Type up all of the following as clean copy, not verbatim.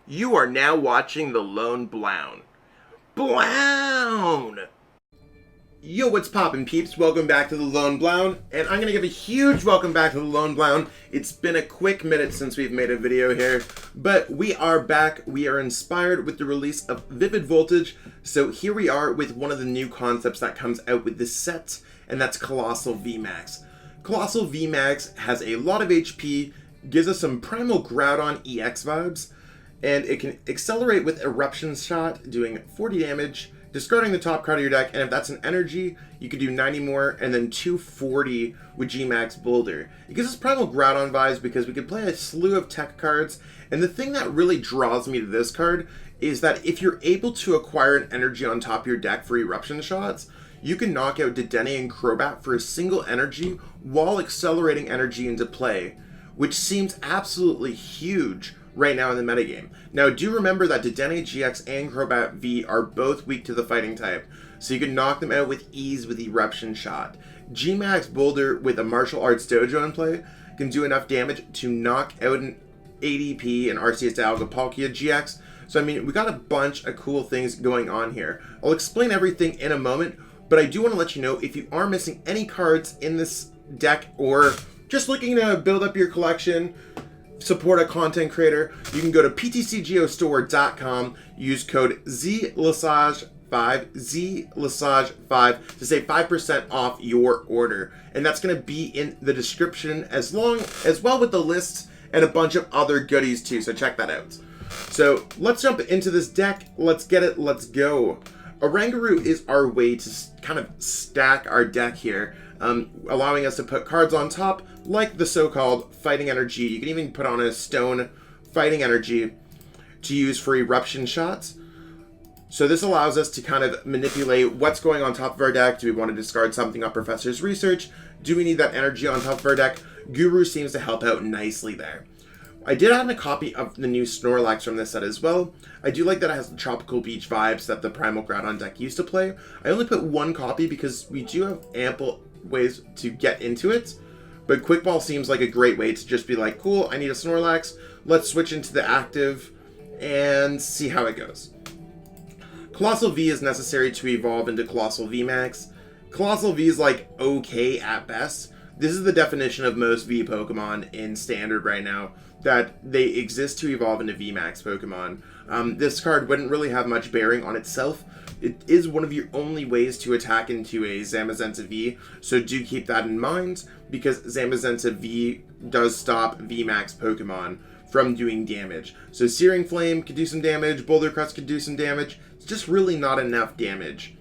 You are now watching The Lone Blown. Blown! Yo, what's poppin', peeps? Welcome back to The Lone Blown, and I'm gonna give a huge welcome back to The Lone Blown. It's been a quick minute since we've made a video here, but we are back. We are inspired with the release of Vivid Voltage, so here we are with one of the new concepts that comes out with this set, and that's Coalossal VMAX. Coalossal VMAX has a lot of HP, gives us some Primal Groudon EX vibes, and it can accelerate with Eruption Shot, doing 40 damage, discarding the top card of your deck, and if that's an energy, you could do 90 more, and then 240 with VMAX Boulder. It gives us Primal Groudon vibes because we could play a slew of tech cards, and the thing that really draws me to this card is that if you're able to acquire an energy on top of your deck for Eruption Shots, you can knock out Dedenne and Crobat for a single energy while accelerating energy into play, which seems absolutely huge right now in the metagame. Now, do remember that Dedenne-GX and Crobat V are both weak to the fighting type, so you can knock them out with ease with Eruption Shot. VMAX Boulder with a Martial Arts Dojo in play can do enough damage to knock out an ADP and RCS Dialga Palkia GX. So, I mean, we got a bunch of cool things going on here. I'll explain everything in a moment, but I do want to let you know if you are missing any cards in this deck or just looking to build up your collection, support a content creator, you can go to PTCGO use code ZLSH5, ZLSH5 to save 5% off your order. And that's going to be in the description as well with the lists and a bunch of other goodies too, so check that out. So let's jump into this deck. Let's get it. Let's go. Oranguru is our way to kind of stack our deck here, allowing us to put cards on top, like the so-called Fighting Energy. You can even put on a Stone Fighting Energy to use for Eruption Shots. So this allows us to kind of manipulate what's going on top of our deck. Do we want to discard something on Professor's Research? Do we need that energy on top of our deck? Guru seems to help out nicely there. I did add a copy of the new Snorlax from this set as well. I do like that it has the tropical beach vibes that the Primal Groudon deck used to play. I only put one copy because we do have ample ways to get into it, but Quick Ball seems like a great way to just be like, cool, I need a Snorlax, let's switch into the active and see how it goes. Coalossal V is necessary to evolve into Coalossal VMAX. Coalossal V is like okay at best. This is the definition of most V Pokemon in Standard right now, that they exist to evolve into VMAX Pokemon. This card wouldn't really have much bearing on itself. It is one of your only ways to attack into a Zamazenta V, so do keep that in mind, because Zamazenta V does stop VMAX Pokemon from doing damage. So Searing Flame could do some damage, Boulder Crust could do some damage, it's just really not enough damage.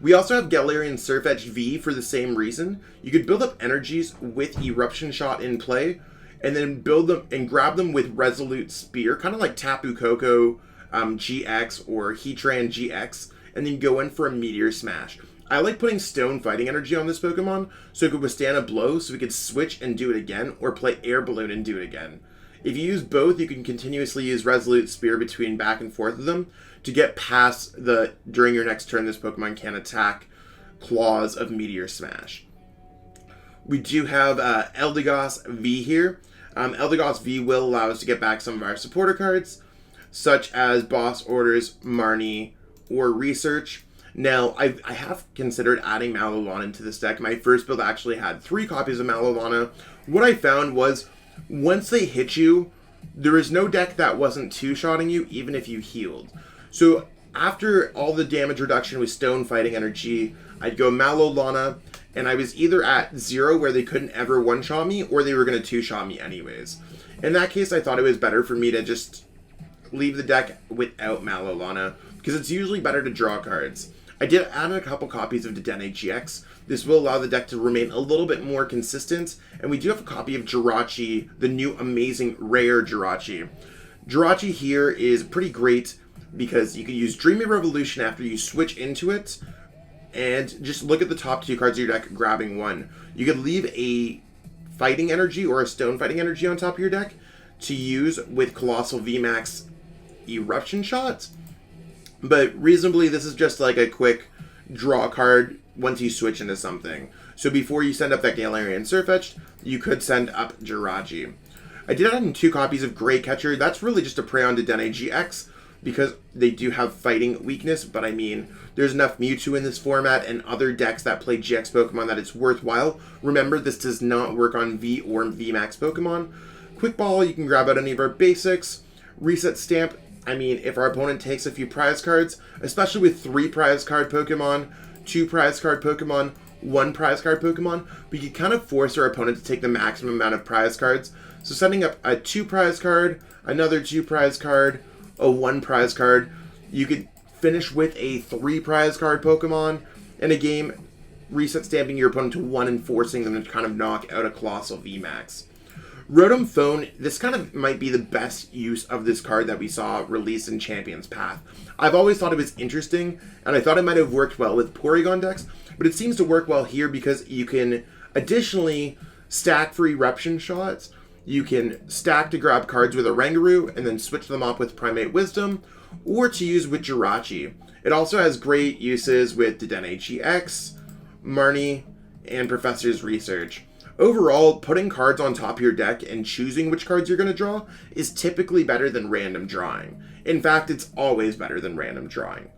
We also have Galarian Sirfetch'd V for the same reason. You could build up energies with Eruption Shot in play, and then build them and grab them with Resolute Spear, kind of like Tapu Koko GX or Heatran GX, and then go in for a Meteor Smash. I like putting Stone Fighting Energy on this Pokemon so it could withstand a blow, so we could switch and do it again, or play Air Balloon and do it again. If you use both, you can continuously use Resolute Spear between back and forth of them to get past during your next turn this Pokemon can attack claws of Meteor Smash. We do have Eldegoss V here. Eldegoss V will allow us to get back some of our supporter cards, such as Boss Orders, Marnie, or Research. Now, I have considered adding Malolana into this deck. My first build actually had 3 copies of Malolana. What I found was, once they hit you, there is no deck that wasn't two-shotting you, even if you healed. So, after all the damage reduction with Stone Fighting Energy, I'd go Malolana, and I was either at 0 where they couldn't ever one-shot me, or they were going to two-shot me anyways. In that case, I thought it was better for me to just leave the deck without Malolana, because it's usually better to draw cards. I did add a couple copies of Dedenne-GX. This will allow the deck to remain a little bit more consistent, and we do have a copy of Jirachi, the new amazing rare Jirachi. Jirachi here is pretty great because you can use Dreamy Revolution after you switch into it, and just look at the top 2 cards of your deck, grabbing one. You could leave a Fighting Energy or a Stone Fighting Energy on top of your deck to use with Coalossal VMAX Eruption Shot. But reasonably, this is just like a quick draw card once you switch into something. So before you send up that Galarian Sirfetch'd, you could send up Jirachi. I did add in 2 copies of Great Catcher. That's really just a prey on Dedenne-GX because they do have fighting weakness, but I mean, there's enough Mewtwo in this format and other decks that play GX Pokemon that it's worthwhile. Remember, this does not work on V or VMAX Pokemon. Quick Ball, you can grab out any of our basics. Reset Stamp, I mean, if our opponent takes a few prize cards, especially with 3 prize card Pokemon, 2 prize card Pokemon, 1 prize card Pokemon, we can kind of force our opponent to take the maximum amount of prize cards. So setting up a 2 prize card, another 2 prize card, a 1 prize card, you could finish with a 3 prize card Pokemon in a game, reset stamping your opponent to 1 and forcing them to kind of knock out a Coalossal VMAX. Rotom Phone, this kind of might be the best use of this card that we saw released in Champion's Path. I've always thought it was interesting, and I thought it might have worked well with Porygon decks, but it seems to work well here because you can additionally stack for Eruption Shots. You can stack to grab cards with Oranguru and then switch them off with Primate Wisdom, or to use with Jirachi. It also has great uses with Dedenne-GX, Marnie, and Professor's Research. Overall, putting cards on top of your deck and choosing which cards you're going to draw is typically better than random drawing. In fact, it's always better than random drawing.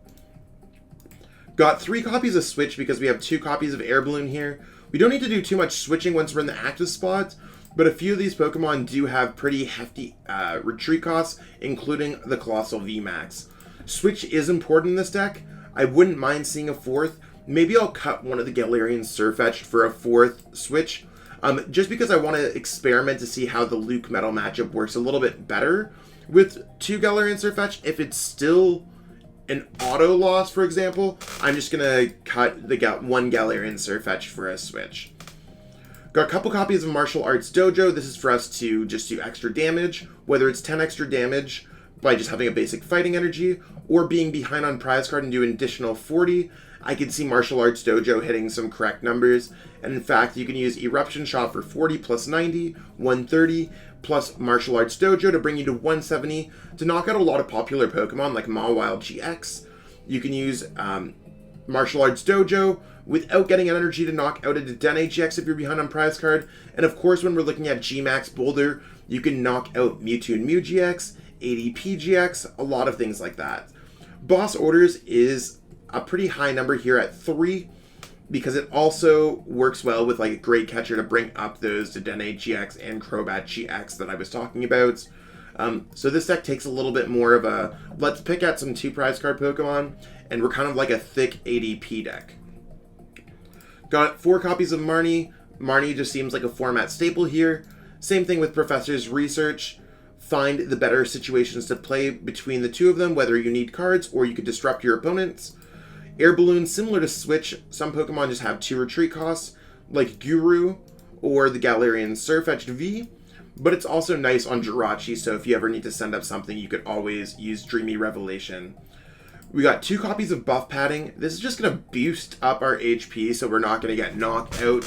Got 3 copies of Switch because we have 2 copies of Air Balloon here. We don't need to do too much switching once we're in the active spots, but a few of these Pokemon do have pretty hefty retreat costs, including the Coalossal VMAX. Switch is important in this deck. I wouldn't mind seeing a 4th. Maybe I'll cut one of the Galarian Sirfetch'd for a 4th Switch. Just because I want to experiment to see how the Luke Metal matchup works a little bit better with 2 Galarian Sirfetch'd. If it's still an auto loss, for example, I'm just going to cut the 1 Galarian Sirfetch'd for a Switch. Got a couple copies of Martial Arts Dojo. This is for us to just do extra damage, whether it's 10 extra damage by just having a basic fighting energy, or being behind on prize card and do an additional 40. I can see Martial Arts Dojo hitting some correct numbers, and in fact, you can use Eruption Shot for 40 plus 90, 130, plus Martial Arts Dojo to bring you to 170 to knock out a lot of popular Pokemon like Mawile GX. You can use Martial Arts Dojo without getting an energy to knock out a Dedenne-GX if you're behind on prize card, and of course, when we're looking at G-Max Boulder, you can knock out Mewtwo and Mew GX, ADP GX, a lot of things like that. Boss Orders is a pretty high number here at 3 because it also works well with like a Great Catcher to bring up those Dedenne-GX and Crobat GX that I was talking about. So this deck takes a little bit more of a, let's pick out some 2 prize card Pokemon, and we're kind of like a thick ADP deck. Got 4 copies of Marnie. Marnie just seems like a format staple here. Same thing with Professor's Research. Find the better situations to play between the 2 of them, whether you need cards or you could disrupt your opponents. Air Balloon, similar to Switch, some Pokemon just have 2 retreat costs, like Guru or the Galarian Sirfetch'd V, but it's also nice on Jirachi, so if you ever need to send up something, you could always use Dreamy Revelation. We got 2 copies of Buff Padding. This is just going to boost up our HP, so we're not going to get knocked out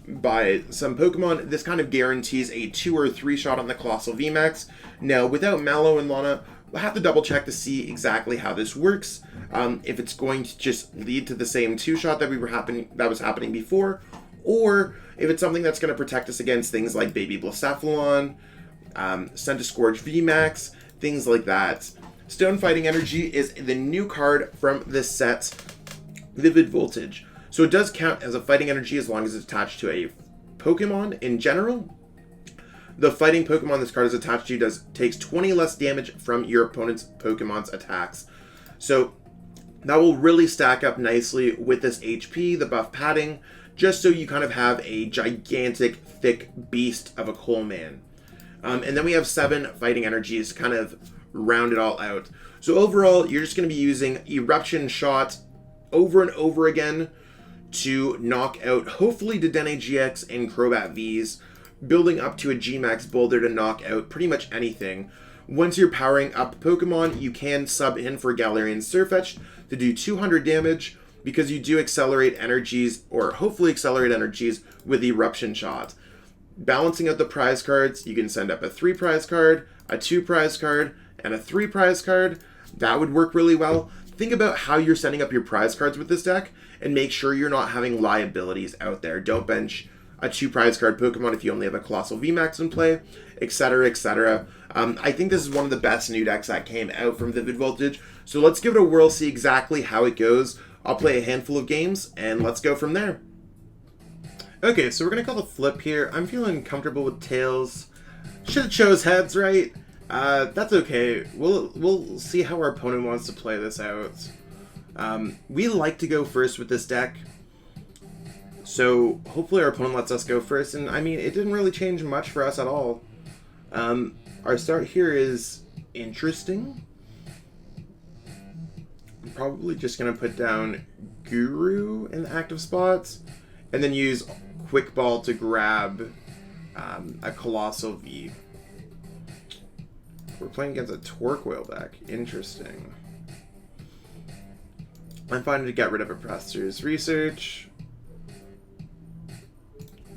by some Pokemon. This kind of guarantees a 2 or 3 shot on the Coalossal VMAX. Now, without Mallow and Lana, we'll have to double check to see exactly how this works. If it's going to just lead to the same 2-shot that was happening before, or if it's something that's going to protect us against things like Baby Blacephalon, Centiskorch VMAX, things like that. Stone Fighting Energy is the new card from this set, Vivid Voltage. So it does count as a fighting energy as long as it's attached to a Pokemon in general. The fighting Pokemon this card is attached to takes 20 less damage from your opponent's Pokemon's attacks. So that will really stack up nicely with this HP, the Buff Padding, just so you kind of have a gigantic, thick beast of a Coleman. And then we have 7 fighting energies to kind of round it all out. So overall, you're just going to be using Eruption Shot over and over again to knock out, hopefully, Dedenne-GX and Crobat Vs, building up to a G-Max Boulder to knock out pretty much anything. Once you're powering up Pokemon, you can sub in for Galarian Sirfetch'd to do 200 damage, because you do accelerate energies, or hopefully accelerate energies, with Eruption Shot. Balancing out the prize cards, you can send up a 3 prize card, a 2 prize card, and a 3 prize card. That would work really well. Think about how you're setting up your prize cards with this deck, and make sure you're not having liabilities out there. Don't bench a 2 prize card Pokemon if you only have a Coalossal VMAX in play, etc., etc. I think this is one of the best new decks that came out from Vivid Voltage. So let's give it a whirl, see exactly how it goes. I'll play a handful of games, and let's go from there. Okay, so we're going to call the flip here. I'm feeling comfortable with tails. Should have chose heads, right? That's okay. We'll see how our opponent wants to play this out. We like to go first with this deck. So hopefully our opponent lets us go first. And I mean, it didn't really change much for us at all. Our start here is interesting. I'm probably just going to put down Guru in the active spots. And then use Quick Ball to grab a Coalossal V. We're playing against a Torque-Whale deck. Interesting. I'm fine to get rid of Oppressor's Research.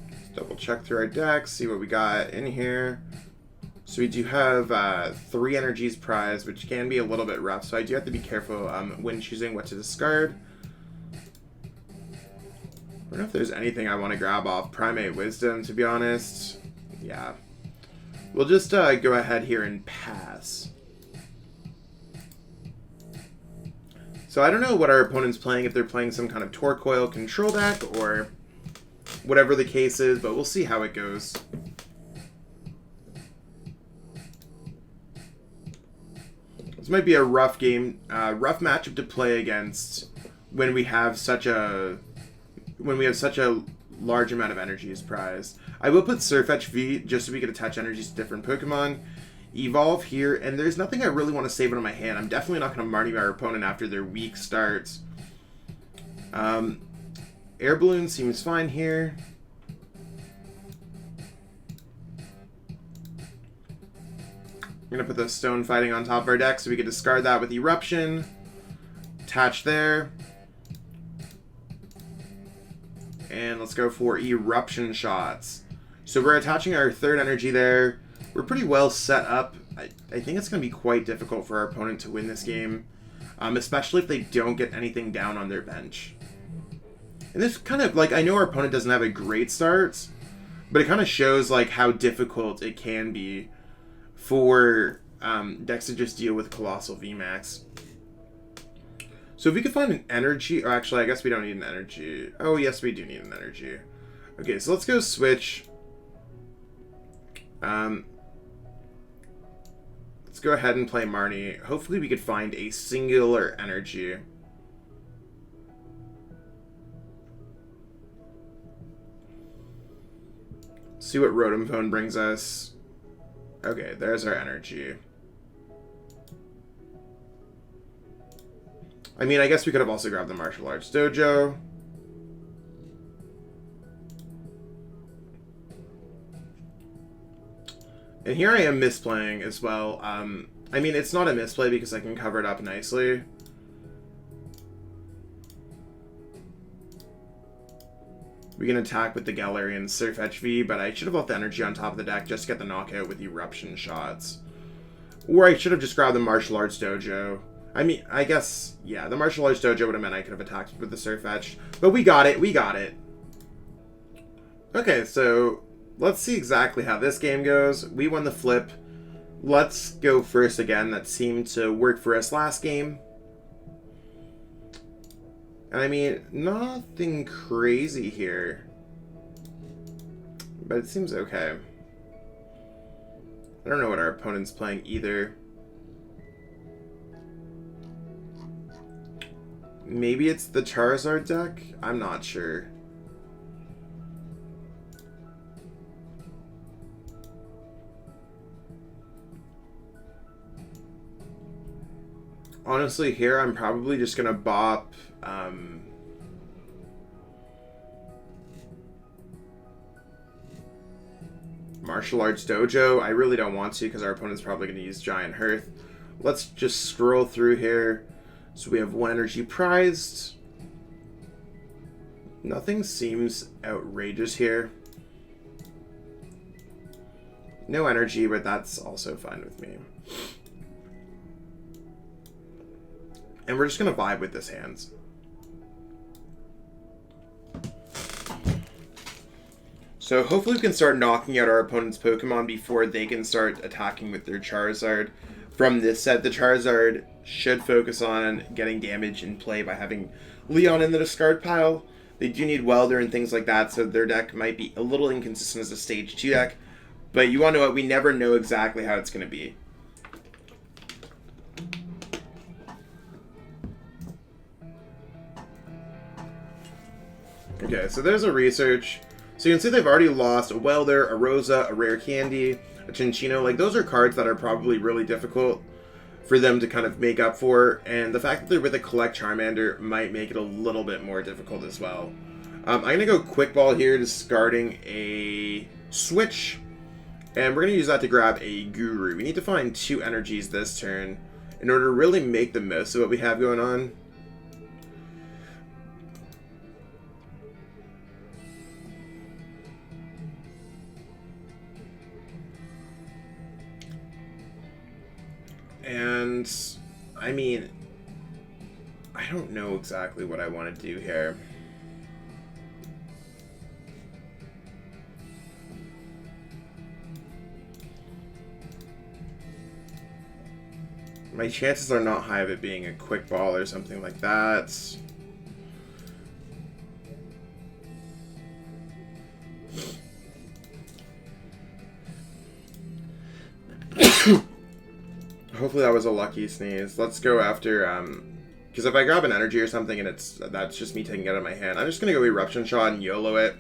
Let's double check through our deck, see what we got in here. So we do have 3 energies prized, which can be a little bit rough, so I do have to be careful when choosing what to discard. I don't know if there's anything I want to grab off Primate Wisdom, to be honest. Yeah. We'll just go ahead here and pass. So I don't know what our opponent's playing, if they're playing some kind of Torque-Coil control deck or whatever the case is, but we'll see how it goes. This might be a rough game, rough matchup to play against when we have such a large amount of energies prized. I will put Sirfetch'd V just so we can attach energies to different Pokemon. Evolve here, and there's nothing I really want to save it on my hand. I'm definitely not going to Marty our opponent after their weak starts. Air Balloon seems fine here. I'm going to put the Stone Fighting on top of our deck so we can discard that with Eruption. Attach there. And let's go for Eruption shots. So we're attaching our 3rd energy there. We're pretty well set up. I think it's going to be quite difficult for our opponent to win this game. Especially if they don't get anything down on their bench. And this kind of, like, I know our opponent doesn't have a great start, but it kind of shows, like, how difficult it can be for decks to just deal with Coalossal VMAX. So if we could find an energy, or actually I guess we don't need an energy. Oh yes, we do need an energy. Okay, so let's go switch. Let's go ahead and play Marnie. Hopefully we could find a singular energy. See what Rotom Phone brings us. Okay, there's our energy. I mean, I guess we could have also grabbed the Martial Arts Dojo. And here I am misplaying as well. I mean, it's not a misplay because I can cover it up nicely. We can attack with the Galarian Sirfetch'd V, but I should have left the energy on top of the deck just to get the knockout with Eruption shots. Or I should have just grabbed the Martial Arts Dojo. I mean, I guess, yeah, the Martial Arts Dojo would have meant I could have attacked with the Sirfetch'd. But we got it, we got it. Okay, so let's see exactly how this game goes. We won the flip. Let's go first again. That seemed to work for us last game. And I mean, nothing crazy here. But it seems okay. I don't know what our opponent's playing either. Maybe it's the Charizard deck? I'm not sure. Honestly, here I'm probably just gonna bop Martial Arts Dojo. I really don't want to because our opponent's probably gonna use Giant Hearth. Let's just scroll through here. So we have 1 energy prized. Nothing seems outrageous here. No energy, but that's also fine with me. And we're just going to vibe with this hands. So hopefully we can start knocking out our opponent's Pokemon before they can start attacking with their Charizard. From this set, the Charizard should focus on getting damage in play by having Leon in the discard pile. They do need Welder and things like that, so their deck might be a little inconsistent as a Stage 2 deck. But you want to know what? We never know exactly how it's going to be. Okay, so there's a research. So you can see they've already lost a Welder, a Rosa, a Rare Candy, a Chinchino. Like, those are cards that are probably really difficult for them to kind of make up for. And the fact that they're with a Collect Charmander might make it a little bit more difficult as well. I'm going to go Quick Ball here, discarding a Switch. And we're going to use that to grab a Guru. We need to find 2 energies this turn in order to really make the most of what we have going on. And, I mean, I don't know exactly what I want to do here. My chances are not high of it being a Quick Ball or something like that. Hopefully that was a lucky sneeze. Let's go after, because if I grab an energy or something and that's just me taking it out of my hand, I'm just going to go Eruption Shot and YOLO it.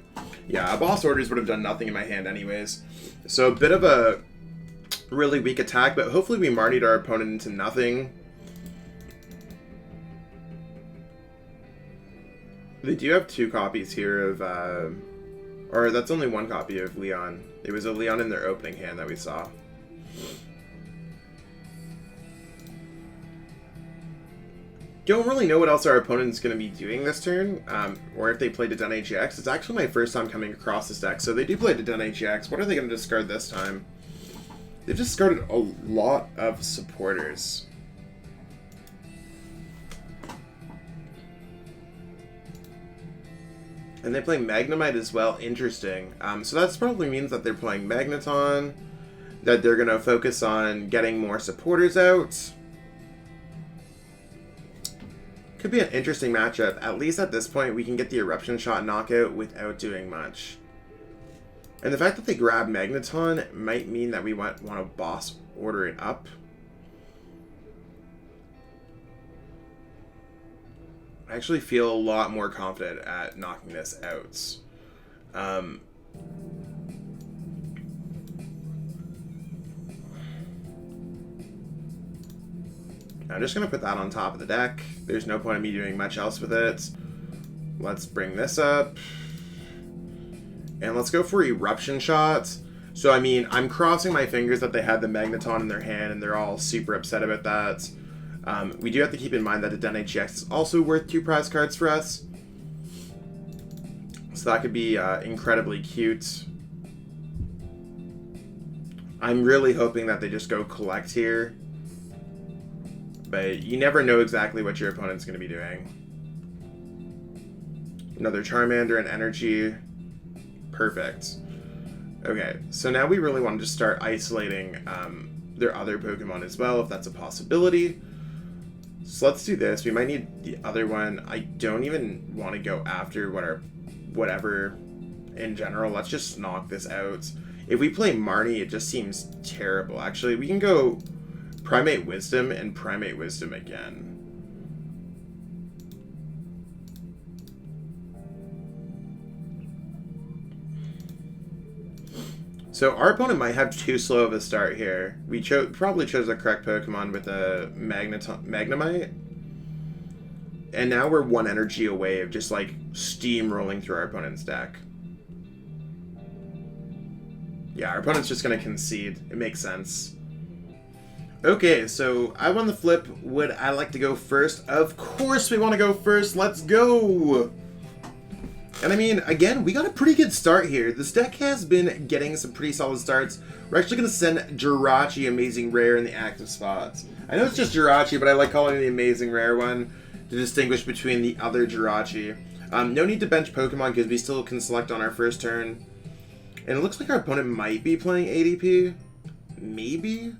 Yeah, Boss Orders would have done nothing in my hand anyways. So a bit of a really weak attack, but hopefully we Marnied our opponent into nothing. They do have 2 copies here of, or that's only 1 copy of Leon. It was a Leon in their opening hand that we saw. Don't really know what else our opponent's going to be doing this turn, or if they play Dedenne-GX. It's actually my first time coming across this deck, so they do play Dedenne-GX. What are they going to discard this time? They've discarded a lot of supporters. And they play Magnemite as well. Interesting. So that probably means that they're playing Magneton, that they're going to focus on getting more supporters out. Could be an interesting matchup. At least at this point, we can get the Eruption Shot knockout without doing much. And the fact that they grab Magneton might mean that we want to boss order it up. I actually feel a lot more confident at knocking this out. I'm just going to put that on top of the deck. There's no point in me doing much else with it. Let's bring this up. And let's go for Eruption Shot. So, I mean, I'm crossing my fingers that they had the Magneton in their hand and they're all super upset about that. We do have to keep in mind that Dedenne-GX is also worth 2 prize cards for us. So that could be incredibly cute. I'm really hoping that they just go collect here. But you never know exactly what your opponent's going to be doing. Another Charmander and Energy. Perfect. Okay, so now we really want to just start isolating their other Pokemon as well, if that's a possibility. So let's do this. We might need the other one. I don't even want to go after whatever in general. Let's just knock this out. If we play Marnie, it just seems terrible. Actually, we can go Primate Wisdom and Primate Wisdom again. So our opponent might have too slow of a start here. We probably chose the correct Pokemon with a Magnemite. And now we're 1 energy away of just like steamrolling through our opponent's deck. Yeah, our opponent's just going to concede. It makes sense. Okay, so I won the flip. Would I like to go first? Of course we want to go first. Let's go! And I mean, again, we got a pretty good start here. This deck has been getting some pretty solid starts. We're actually going to send Jirachi Amazing Rare in the active spots. I know it's just Jirachi, but I like calling it the Amazing Rare one to distinguish between the other Jirachi. No need to bench Pokemon because we still can select on our first turn. And it looks like our opponent might be playing ADP. Maybe?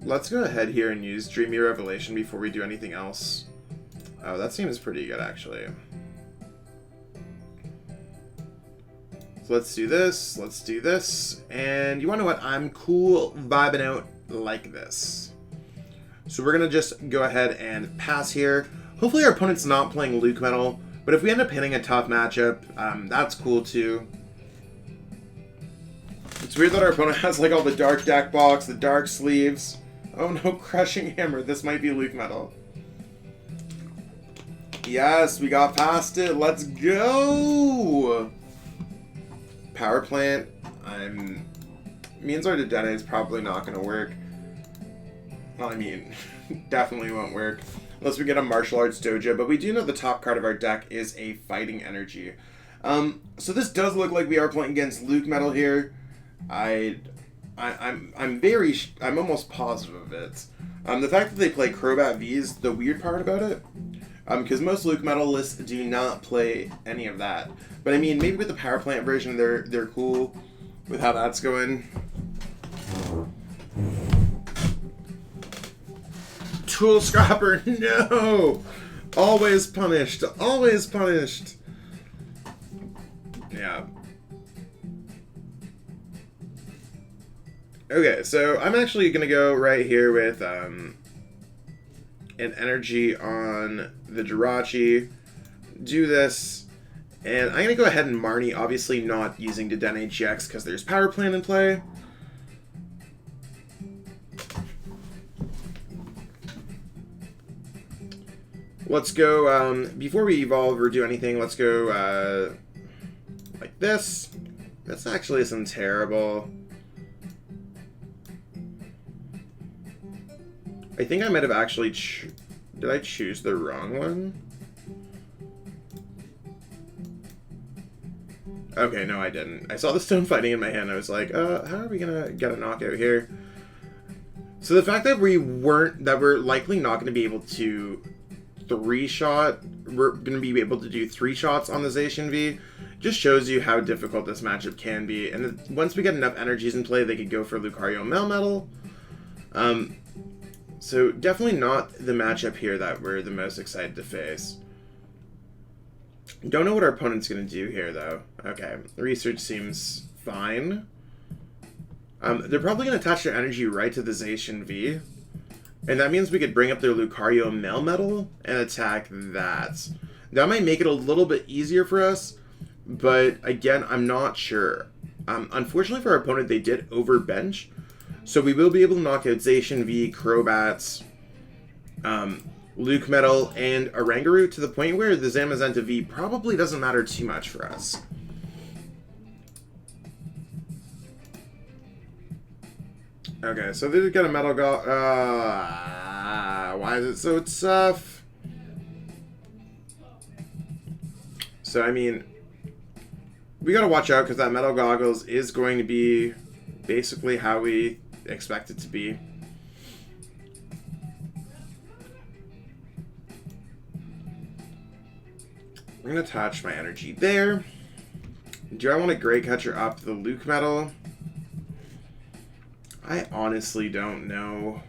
Let's go ahead here and use Dreamy Revelation before we do anything else. Oh, that seems pretty good, actually. So let's do this, let's do this, and you wanna know what? I'm cool vibing out like this. So we're gonna just go ahead and pass here. Hopefully our opponent's not playing Luke Metal, but if we end up hitting a tough matchup, that's cool too. It's weird that our opponent has like all the dark deck box, the dark sleeves. Oh no, Crushing Hammer, this might be Luke Metal. Yes, we got past it, let's go! Power Plant, means our Dedenne is probably not gonna work. Well, I mean, definitely won't work. Unless we get a Martial Arts Dojo, but we do know the top card of our deck is a Fighting Energy. So this does look like we are playing against Luke Metal here. I'm almost positive of it. The fact that they play Crobat V is the weird part about it. Because most Luke Metal lists do not play any of that. But I mean, maybe with the Power Plant version, they're cool with how that's going. Tool Scrapper, no! Always punished, always punished. Yeah. Okay, so I'm actually gonna go right here with an energy on the Jirachi. Do this, and I'm gonna go ahead and Marnie, obviously not using Dedenne-GX because there's Power Plant in play. Let's go, before we evolve or do anything, let's go, like this. This actually isn't terrible. I think I might have actually, did I choose the wrong one? Okay, no I didn't. I saw the Stone Fighting in my hand, I was like, how are we gonna get a knockout here? So the fact that we're likely not gonna be able to we're going to be able to do 3 shots on the Zacian V, just shows you how difficult this matchup can be. And once we get enough energies in play, they could go for Lucario Melmetal. So definitely not the matchup here that we're the most excited to face. Don't know what our opponent's going to do here, though. Okay, research seems fine. They're probably going to attach their energy right to the Zacian V. And that means we could bring up their Lucario Melmetal and attack that. That might make it a little bit easier for us, but again, I'm not sure. Unfortunately for our opponent, they did overbench, so we will be able to knock out Zacian V, Crobats, Luke Metal, and Oranguru to the point where the Zamazenta V probably doesn't matter too much for us. Okay, so they got a Metal why is it so tough? So, I mean, we gotta watch out because that Metal Goggles is going to be basically how we expect it to be. I'm gonna attach my energy there. Do I want to Great Catcher up the Luke Metal? I honestly don't know.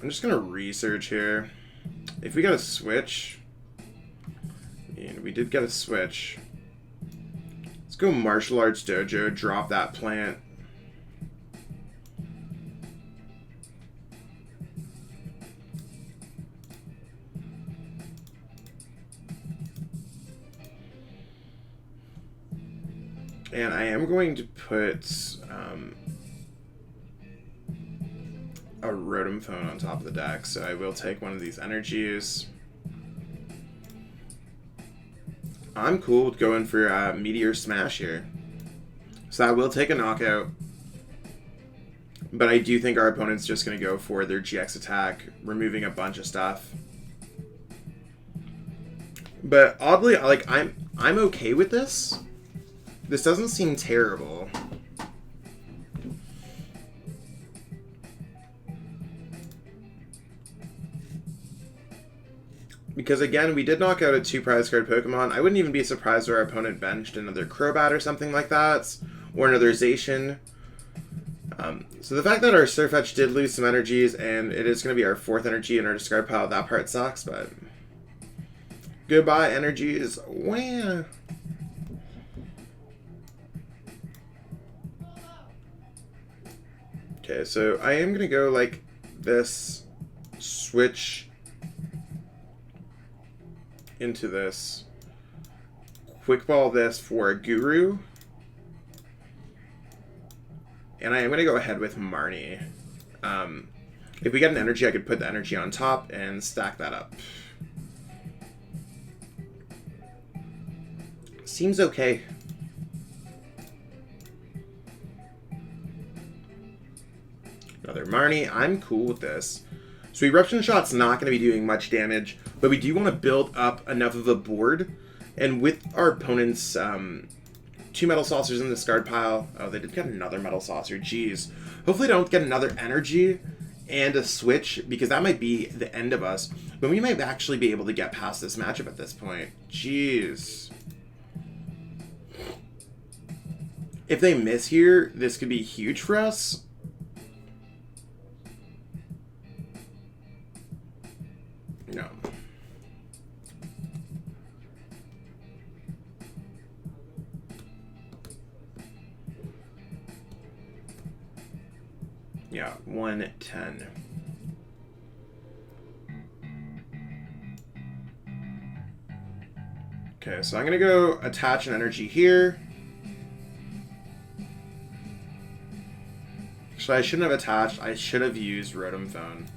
I'm just gonna research here. If we got a switch, and we did get a switch. Let's go Martial Arts Dojo, drop that plant. And I am going to put a Rotom Phone on top of the deck, so I will take one of these energies. I'm cool with going for Meteor Smash here. So I will take a knockout. But I do think our opponent's just going to go for their GX attack, removing a bunch of stuff. But oddly, like, I'm okay with this. This doesn't seem terrible. Because again, we did knock out a 2 prize card Pokemon. I wouldn't even be surprised if our opponent benched another Crobat or something like that. Or another Zacian. So the fact that our Sirfetch'd did lose some energies, and it is going to be our 4th energy in our discard pile, that part sucks, but... Goodbye, energies. Wah. Okay, so I am going to go like this, switch into this, quick ball this for a Guru, and I am going to go ahead with Marnie. If we get an energy, I could put the energy on top and stack that up. Seems okay. Another Marnie. I'm cool with this. So Eruption Shot's not going to be doing much damage, but we do want to build up enough of a board. And with our opponent's 2 Metal Saucers in the discard pile... Oh, they did get another Metal Saucer. Jeez. Hopefully they don't get another energy and a switch, because that might be the end of us. But we might actually be able to get past this matchup at this point. Jeez. If they miss here, this could be huge for us. No. Yeah, 110. Okay, so I'm going to go attach an energy here. Actually, I shouldn't have attached. I should have used Rotom Phone.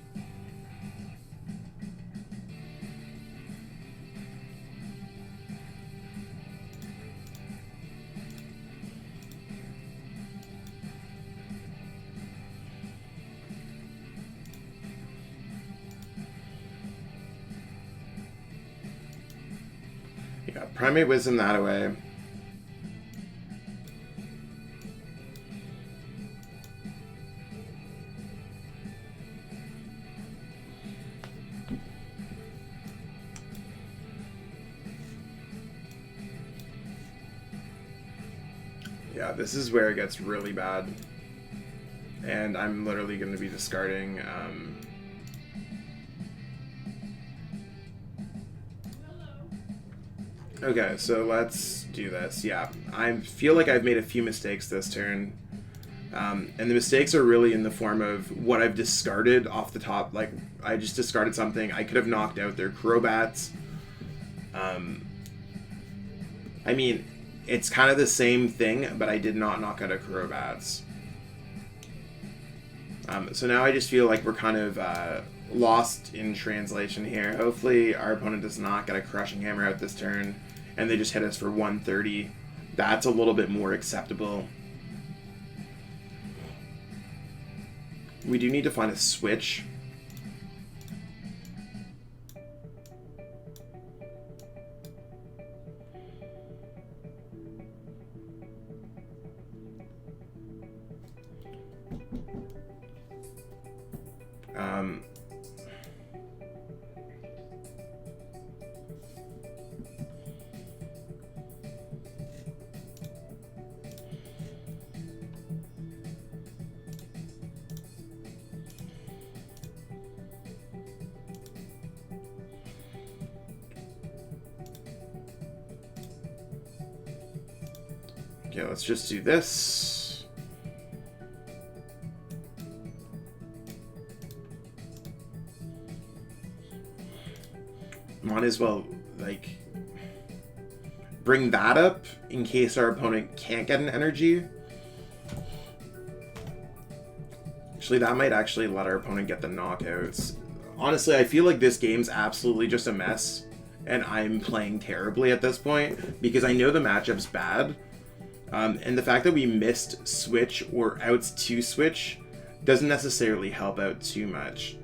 Yeah, Primate Wisdom that away. Yeah, this is where it gets really bad. And I'm literally going to be discarding... Okay, so let's do this. Yeah, I feel like I've made a few mistakes this turn. And the mistakes are really in the form of what I've discarded off the top. Like, I just discarded something. I could have knocked out their Crobats. I mean, it's kind of the same thing, but I did not knock out a Crobats. So now I just feel like we're kind of lost in translation here. Hopefully our opponent does not get a Crushing Hammer out this turn, and they just hit us for 130. That's a little bit more acceptable. We do need to find a switch. Okay, let's just do this. Might as well, like, bring that up in case our opponent can't get an energy. Actually, that might actually let our opponent get the knockouts. Honestly, I feel like this game's absolutely just a mess, and I'm playing terribly at this point because I know the matchup's bad. And the fact that we missed switch or outs to switch doesn't necessarily help out too much.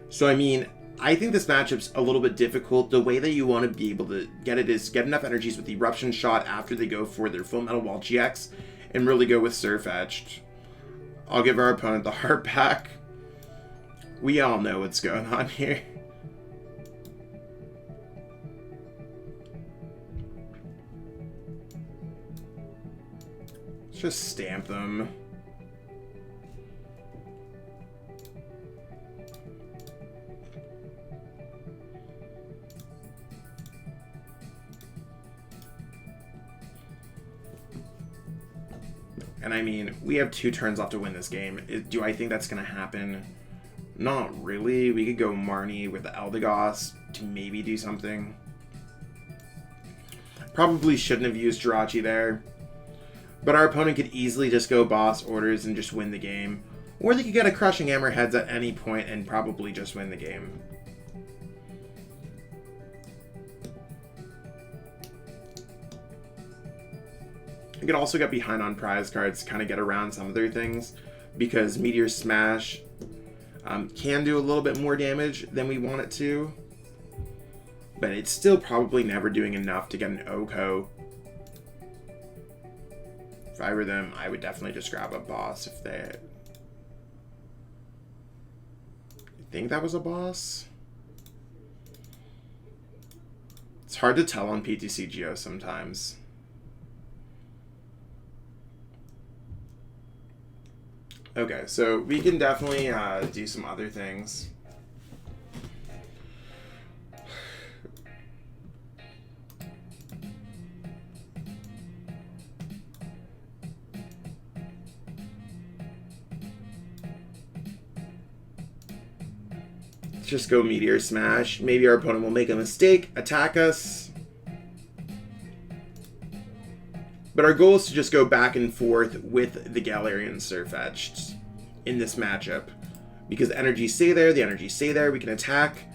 So, I mean, I think this matchup's a little bit difficult. The way that you want to be able to get it is get enough energies with the Eruption Shot after they go for their Full Metal Wall GX and really go with Sirfetch'd. I'll give our opponent the heart back. We all know what's going on here. Let's just stamp them. And I mean, we have 2 turns left to win this game. Do I think that's going to happen? Not really. We could go Marnie with the Eldegoss to maybe do something. Probably shouldn't have used Jirachi there. But our opponent could easily just go boss orders and just win the game. Or they could get a Crushing Hammerheads at any point and probably just win the game. I could also get behind on prize cards, kind of get around some of their things, because Meteor Smash can do a little bit more damage than we want it to, but it's still probably never doing enough to get an Oko. If I were them, I would definitely just grab a boss if they... I think that was a boss? It's hard to tell on PTCGO sometimes. Okay, so we can definitely do some other things. Let's just go Meteor Smash. Maybe our opponent will make a mistake, attack us. But our goal is to just go back and forth with the Galarian Sirfetch'd in this matchup. Because the energies stay there, the energies stay there, we can attack.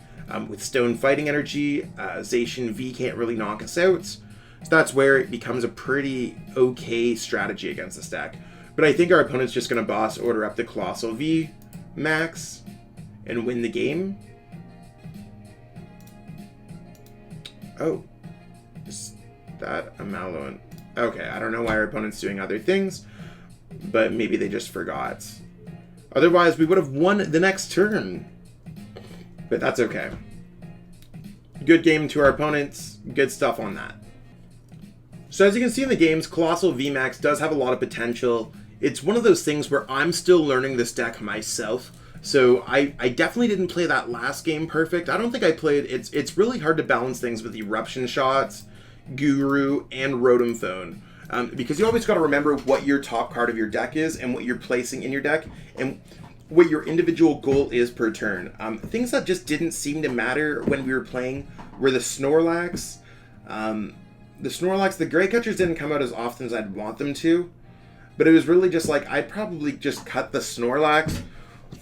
With Stone Fighting Energy, Zacian V can't really knock us out. So that's where it becomes a pretty okay strategy against this deck. But I think our opponent's just going to boss order up the Coalossal VMAX and win the game. Oh, is that a Malolan? Okay, I don't know why our opponent's doing other things, but maybe they just forgot. Otherwise, we would have won the next turn. But that's okay. Good game to our opponents. Good stuff on that. So as you can see in the games, Coalossal VMAX does have a lot of potential. It's one of those things where I'm still learning this deck myself. So I definitely didn't play that last game perfect. I don't think I played... It's really hard to balance things with Eruption Shots, Guru, and Rotom Phone. Because you always got to remember what your top card of your deck is and what you're placing in your deck and what your individual goal is per turn. Things that just didn't seem to matter when we were playing were the Snorlax. The Great Catchers didn't come out as often as I'd want them to. But it was really just like, I'd probably just cut the Snorlax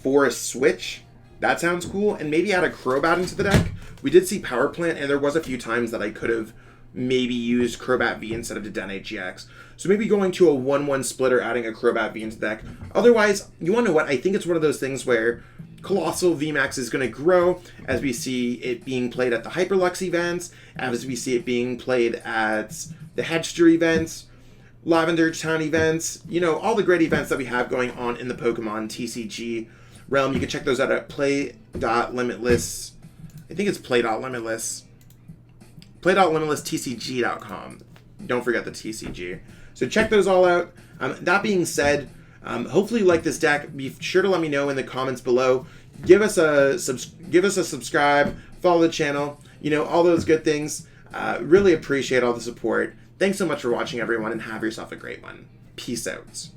for a switch. That sounds cool. And maybe add a Crobat into the deck. We did see Power Plant, and there was a few times that I could have maybe used Crobat V instead of Dedenne-GX. So maybe going to a 1-1 splitter, adding a Crobat V into the deck. Otherwise, you want to know what? I think it's one of those things where Coalossal VMAX is going to grow as we see it being played at the Hyperlux events, as we see it being played at the Hedgester events, Lavender Town events, you know, all the great events that we have going on in the Pokemon TCG realm. You can check those out at play.limitless. I think it's play.limitless. Play.limitlesstcg.com. Don't forget the TCG. So check those all out. That being said, hopefully you like this deck. Be sure to let me know in the comments below. Give us a subscribe, follow the channel, you know, all those good things. Really appreciate all the support. Thanks so much for watching, everyone, and have yourself a great one. Peace out.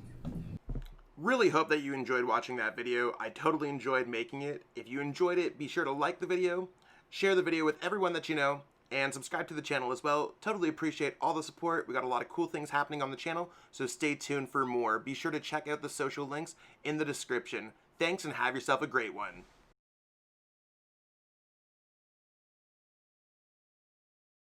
Really hope that you enjoyed watching that video. I totally enjoyed making it. If you enjoyed it, be sure to like the video, share the video with everyone that you know, and subscribe to the channel as well. Totally appreciate all the support. We got a lot of cool things happening on the channel, so stay tuned for more. Be sure to check out the social links in the description. Thanks, and have yourself a great one.